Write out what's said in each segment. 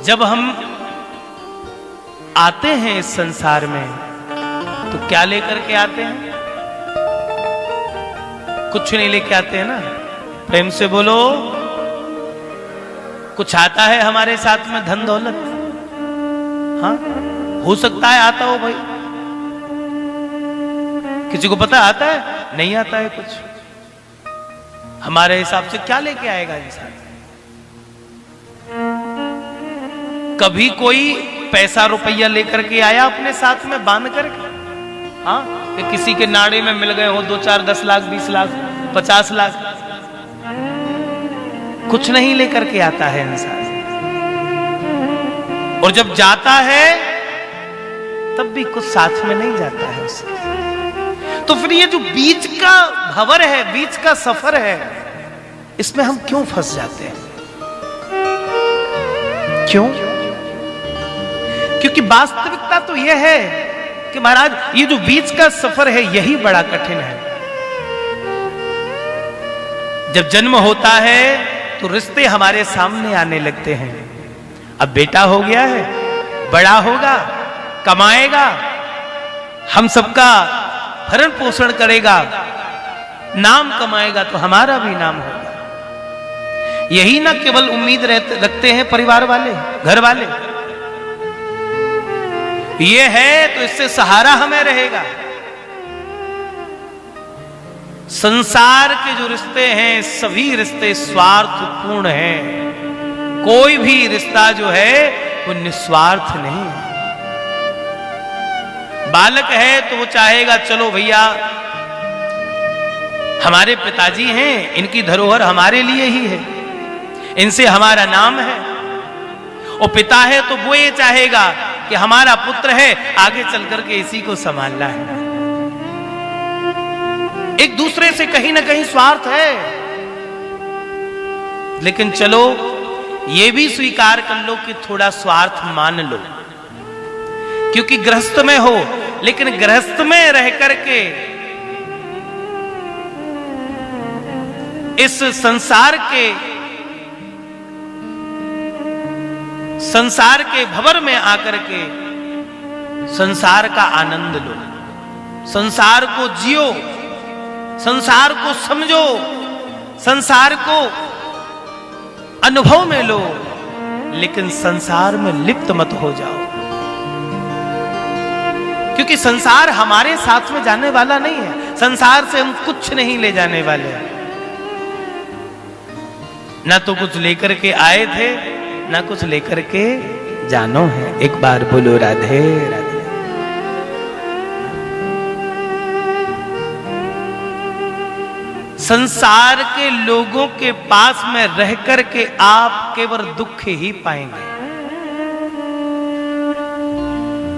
जब हम आते हैं इस संसार में तो क्या लेकर के आते हैं? कुछ नहीं लेके आते हैं ना। प्रेम से बोलो, कुछ आता है हमारे साथ में? धन दौलत? हाँ, हो सकता है आता हो भाई। किसी को पता आता है? नहीं आता है कुछ। हमारे हिसाब से क्या लेके आएगा इंसान? कभी कोई पैसा रुपया लेकर के आया अपने साथ में बांध करके? हाँ, कि किसी के नाड़े में मिल गए हो 2 4 10 लाख 20 लाख 50 लाख? कुछ नहीं लेकर के आता है इंसान। और जब जाता है तब भी कुछ साथ में नहीं जाता है उसके। तो फिर ये जो बीच का भंवर है, बीच का सफर है, इसमें हम क्यों फंस जाते हैं? क्यों? क्योंकि वास्तविकता तो यह है कि महाराज, ये जो बीच का सफर है यही बड़ा कठिन है। जब जन्म होता है तो रिश्ते हमारे सामने आने लगते हैं। अब बेटा हो गया है, बड़ा होगा, कमाएगा, हम सबका भरण पोषण करेगा, नाम कमाएगा तो हमारा भी नाम होगा। यही ना केवल उम्मीद रखते हैं परिवार वाले, घर वाले। ये है तो इससे सहारा हमें रहेगा। संसार के जो रिश्ते हैं सभी रिश्ते स्वार्थपूर्ण हैं। कोई भी रिश्ता जो है वो निस्वार्थ नहीं है। बालक है तो वो चाहेगा चलो भैया हमारे पिताजी हैं, इनकी धरोहर हमारे लिए ही है, इनसे हमारा नाम है। और पिता है तो वो ये चाहेगा कि हमारा पुत्र है, आगे चल करके इसी को संभालना है। एक दूसरे से कहीं ना कहीं स्वार्थ है। लेकिन चलो ये भी स्वीकार कर लो कि थोड़ा स्वार्थ मान लो, क्योंकि गृहस्थ में हो, लेकिन गृहस्थ में रह करके इस संसार के भंवर में आकर के संसार का आनंद लो, संसार को जियो, संसार को समझो, संसार को अनुभव में लो, लेकिन संसार में लिप्त मत हो जाओ। क्योंकि संसार हमारे साथ में जाने वाला नहीं है। संसार से हम कुछ नहीं ले जाने वाले। ना तो कुछ लेकर के आए थे, ना कुछ लेकर के जानो है। एक बार बोलो राधे राधे। संसार के लोगों के पास में रह करके आप केवल दुख ही पाएंगे,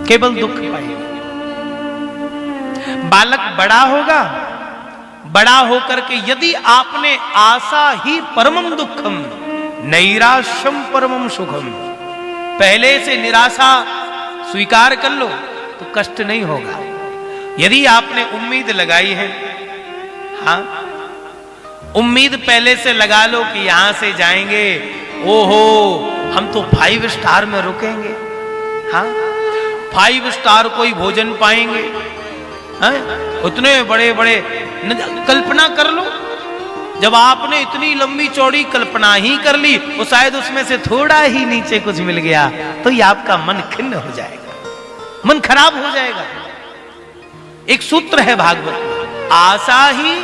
केवल दुख पाएंगे। बालक बड़ा होगा, बड़ा होकर के यदि आपने आशा ही परमम दुखम नैराश्यम परमम सुखम, पहले से निराशा स्वीकार कर लो तो कष्ट नहीं होगा। यदि आपने उम्मीद लगाई है, हाँ, उम्मीद पहले से लगा लो कि यहां से जाएंगे, ओहो हम तो 5 स्टार में रुकेंगे, हाँ 5 स्टार कोई भोजन पाएंगे, हाँ? उतने बड़े बड़े कल्पना कर लो। जब आपने इतनी लंबी चौड़ी कल्पना ही कर ली तो शायद उसमें से थोड़ा ही नीचे कुछ मिल गया तो ये आपका मन खिन्न हो जाएगा, मन खराब हो जाएगा। एक सूत्र है भागवत में, आशा ही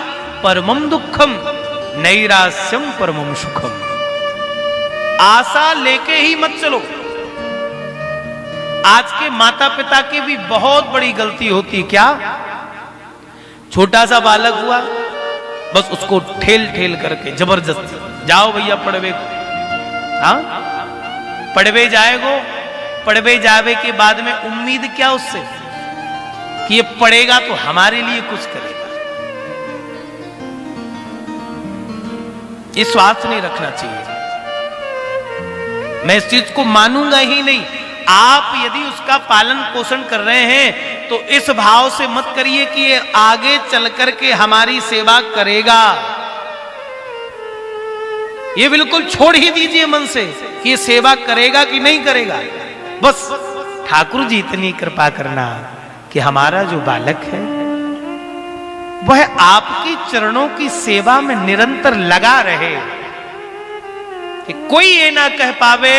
परमम दुखम नैराश्यम परमम सुखम। आशा लेके ही मत चलो। आज के माता पिता की भी बहुत बड़ी गलती होती। क्या? छोटा सा बालक हुआ, बस उसको ठेल ठेल करके जबरदस्ती जाओ भैया पढ़वे को, हाँ पढ़वे जाएगो। पढ़वे जावे के बाद में उम्मीद क्या उससे कि ये पढ़ेगा तो हमारे लिए कुछ करेगा। ये स्वार्थ नहीं रखना चाहिए। मैं इस चीज को मानूंगा ही नहीं। आप यदि उसका पालन पोषण कर रहे हैं तो इस भाव से मत करिए कि ये आगे चल करके हमारी सेवा करेगा। ये बिल्कुल छोड़ ही दीजिए मन से कि ये सेवा करेगा कि नहीं करेगा। बस ठाकुर जी इतनी कृपा करना कि हमारा जो बालक है वह आपकी चरणों की सेवा में निरंतर लगा रहे, कि कोई ये ना कह पावे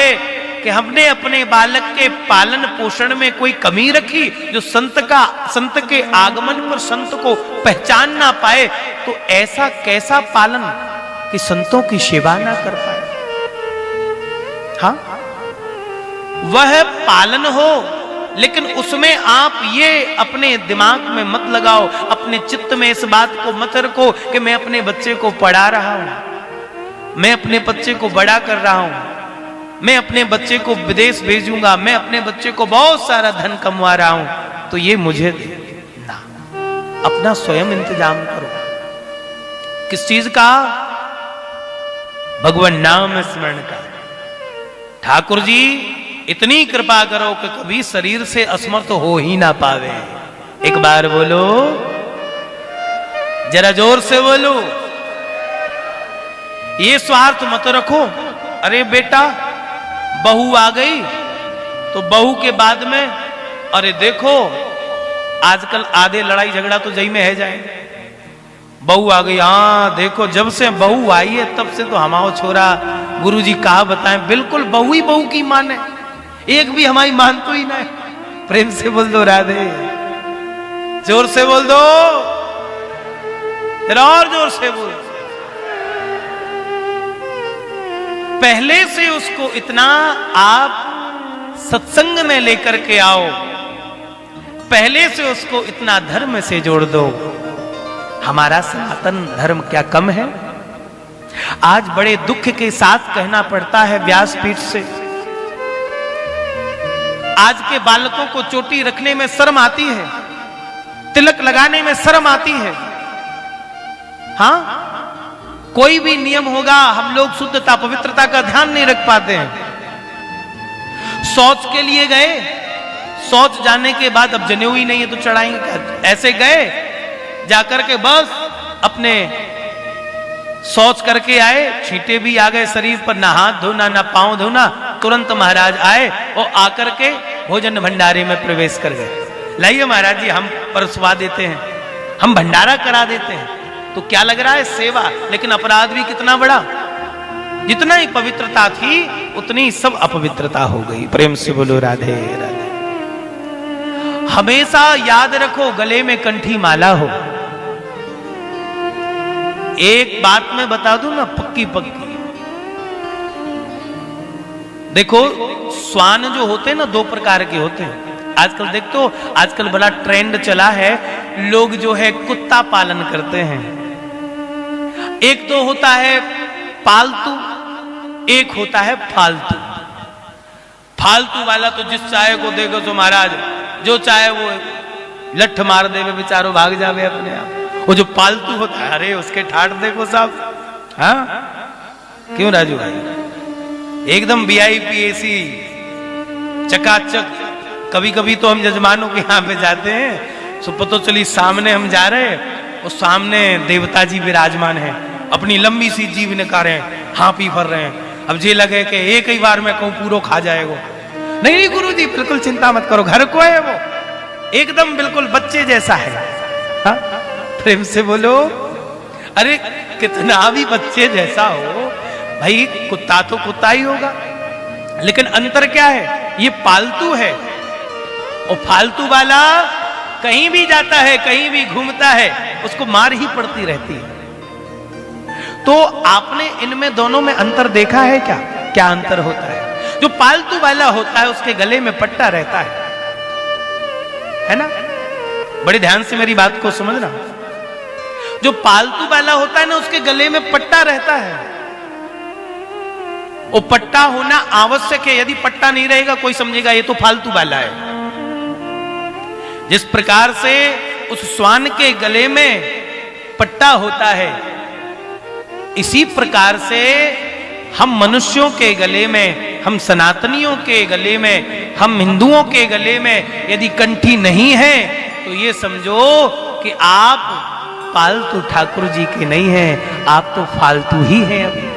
कि हमने अपने बालक के पालन पोषण में कोई कमी रखी, जो संत के आगमन पर संत को पहचान ना पाए, तो ऐसा कैसा पालन कि संतों की सेवा ना कर पाए। हाँ, वह पालन हो, लेकिन उसमें आप ये अपने दिमाग में मत लगाओ, अपने चित्त में इस बात को मत रखो कि मैं अपने बच्चे को पढ़ा रहा हूं, मैं अपने बच्चे को बड़ा कर रहा हूं, मैं अपने बच्चे को विदेश भेजूंगा, मैं अपने बच्चे को बहुत सारा धन कमवा रहा हूं तो ये मुझे दे ना। अपना स्वयं इंतजाम करो। किस चीज का? भगवान नाम स्मरण का। ठाकुर जी इतनी कृपा करो कि कभी शरीर से असमर्थ हो ही ना पावे। एक बार बोलो, जरा जोर से बोलो। ये स्वार्थ मत रखो, अरे बेटा बहू आ गई तो बहू के बाद में, अरे देखो आजकल आधे लड़ाई झगड़ा तो जई में है जाए। बहू आ गई, हाँ देखो जब से बहू आई है तब से तो हमारा छोरा गुरुजी कहा बताएं, बिल्कुल बहू ही बहू की माने, एक भी हमारी मान तो ही ना है। प्रेम से बोल दो राधे, जोर से बोल दो, जरा और जोर से बोल। पहले से उसको इतना आप सत्संग में लेकर के आओ, पहले से उसको इतना धर्म से जोड़ दो। हमारा सनातन धर्म क्या कम है? आज बड़े दुख के साथ कहना पड़ता है व्यासपीठ से, आज के बालकों को चोटी रखने में शर्म आती है, तिलक लगाने में शर्म आती है। हाँ, कोई भी नियम होगा हम लोग शुद्धता पवित्रता का ध्यान नहीं रख पाते हैं। शौच के लिए गए, शौच जाने के बाद अब जनेऊ ही नहीं है तो चढ़ाएंगे क्या? ऐसे गए जाकर के बस अपने शौच करके आए, छींटे भी आ गए शरीर पर, ना हाथ धोना ना पांव धोना, तुरंत महाराज आए और आकर के भोजन भंडारे में प्रवेश कर गए। लाइए महाराज जी हम परसवा देते हैं, हम भंडारा करा देते हैं। तो क्या लग रहा है? सेवा। लेकिन अपराध भी कितना बड़ा। जितना ही पवित्रता थी उतनी सब अपवित्रता हो गई। प्रेम से बोलो राधे राधे। हमेशा याद रखो गले में कंठी माला हो। एक बात मैं बता दूं ना, पक्की पक्की, देखो श्वान जो होते हैं ना दो प्रकार के होते हैं। आजकल देखो, आजकल बड़ा ट्रेंड चला है, लोग जो है कुत्ता पालन करते हैं। एक तो होता है पालतू, एक होता है फालतू। फालतू वाला तो जिस चाहे को देखो तो महाराज जो चाहे वो लठ मार देवे, बेचारो भाग जावे अपने आप। वो जो पालतू होता है, अरे उसके ठाठ देखो साहब। हाँ क्यों राजू भाई, एकदम वीआईपी एसी चकाचक। कभी कभी तो हम जजमानों के यहाँ पे जाते हैं तो पता चली सामने हम जा रहे हैं और सामने देवता जी विराजमान है, अपनी लंबी सी जीभ निकाल रहे हैं, हाँफ ही भर रहे हैं। अब ये लगे कि एक ही बार में कहूं पूरा खा जाएगा। नहीं नहीं गुरु जी बिल्कुल चिंता मत करो, घर को है वो, एकदम बिल्कुल बच्चे जैसा है। हाँ? प्रेम से बोलो, अरे कितना भी बच्चे जैसा हो भाई, कुत्ता तो कुत्ता ही होगा। लेकिन अंतर क्या है? ये पालतू है और फालतू वाला कहीं भी जाता है, कहीं भी घूमता है, उसको मार ही पड़ती रहती है। तो आपने इनमें दोनों में अंतर देखा है क्या? क्या अंतर होता है? जो पालतू वाला होता है उसके गले में पट्टा रहता है ना? बड़े ध्यान से मेरी बात को समझना। जो पालतू वाला होता है ना उसके गले में पट्टा रहता है। वो पट्टा होना आवश्यक है, यदि पट्टा नहीं रहेगा कोई समझेगा ये तो फालतू वाला है। जिस प्रकार से उस श्वान के गले में पट्टा होता है, इसी प्रकार से हम मनुष्यों के गले में, हम सनातनियों के गले में, हम हिंदुओं के गले में यदि कंठी नहीं है तो ये समझो कि आप पालतू ठाकुर जी के नहीं हैं, आप तो फालतू ही हैं अभी।